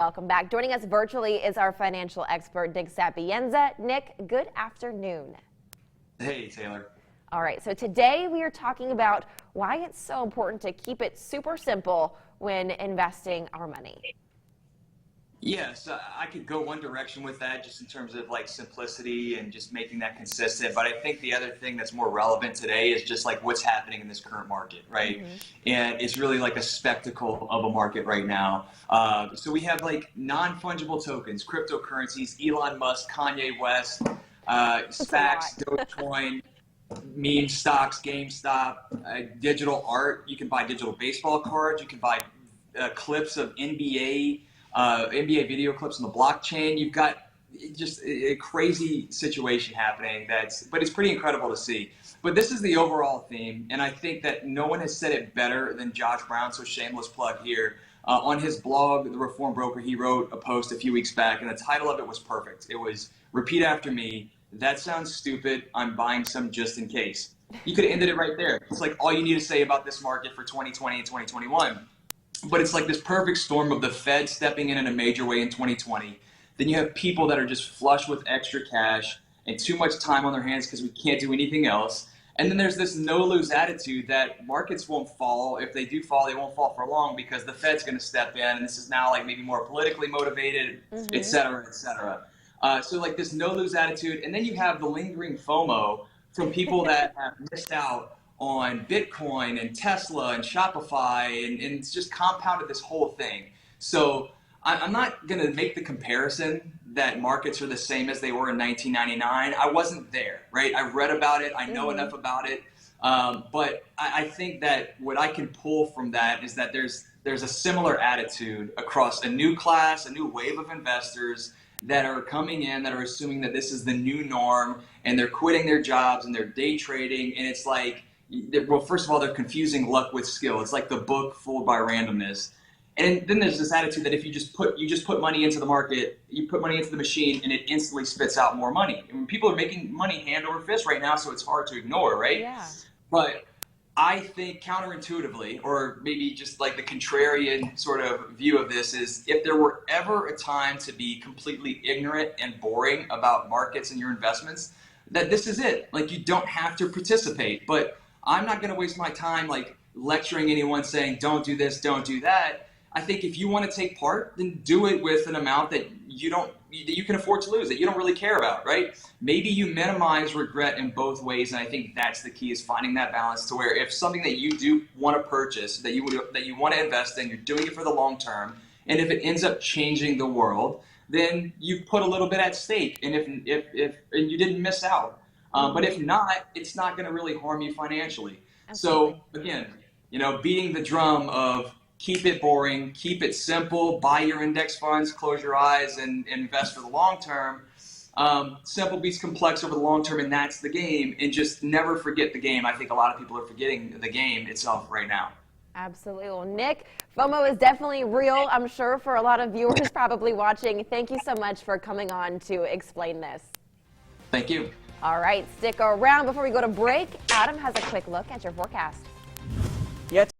Welcome back. Joining us virtually is our financial expert, Nick Sapienza. Nick, good afternoon. Hey, Taylor. All right, so today we are talking about why it's so important to keep it super simple when investing our money. Yes, I could go one direction with that just in terms of like simplicity and just making that consistent. But I think the other thing that's more relevant today is just like what's happening in this current market, right? And it's really like a spectacle of a market right now. So we have like non-fungible tokens, cryptocurrencies, Elon Musk, Kanye West, SPACs, Dogecoin, meme stocks, GameStop, digital art. You can buy digital baseball cards. You can buy clips of NBA video clips on the blockchain. You've got just a crazy situation happening but it's pretty incredible to see. But this is the overall theme, and I think that no one has said it better than Josh Brown, so shameless plug here. On his blog, The Reform Broker, he wrote a post a few weeks back, and the title of it was perfect. It was, "Repeat after me, that sounds stupid, I'm buying some just in case." You could have ended it right there. It's like all you need to say about this market for 2020 and 2021. But it's like this perfect storm of the Fed stepping in a major way in 2020. Then you have people that are just flush with extra cash and too much time on their hands because we can't do anything else. And then there's this no-lose attitude that markets won't fall. If they do fall, they won't fall for long because the Fed's going to step in. And this is now like maybe more politically motivated, et cetera, et cetera. So like this no-lose attitude. And then you have the lingering FOMO from people that have missed out on Bitcoin and Tesla and Shopify, and it's just compounded this whole thing. So I'm not going to make the comparison that markets are the same as they were in 1999. I wasn't there, right? I read about it. I know enough about it. But I think that what I can pull from that is that there's a similar attitude across a new class, a new wave of investors that are coming in, that are assuming that this is the new norm, and they're quitting their jobs and they're day trading. And it's like, well, first of all, they're confusing luck with skill. It's like the book Fooled by Randomness. And then there's this attitude that if you just put money into the market, you put money into the machine, and it instantly spits out more money. And people are making money hand over fist right now, so it's hard to ignore, right? Yeah. But I think counterintuitively, or maybe just like the contrarian sort of view of this, is if there were ever a time to be completely ignorant and boring about markets and your investments, that this is it. Like, you don't have to participate. But I'm not going to waste my time like lecturing anyone saying don't do this, don't do that. I think if you want to take part, then do it with an amount that you can afford to lose, that you don't really care about, right? Maybe you minimize regret in both ways, and I think that's the key, is finding that balance to where if something that you do want to purchase, that you want to invest in, you're doing it for the long term, and if it ends up changing the world, then you've put a little bit at stake, and if you didn't miss out. But if not, it's not going to really harm you financially. Absolutely. So again, beating the drum of keep it boring, keep it simple, buy your index funds, close your eyes, and invest for the long term. Simple beats complex over the long term, and that's the game. And just never forget the game. I think a lot of people are forgetting the game itself right now. Absolutely. Well, Nick, FOMO is definitely real, I'm sure, for a lot of viewers probably watching. Thank you so much for coming on to explain this. Thank you. All right, stick around. Before we go to break, Adam has a quick look at your forecast.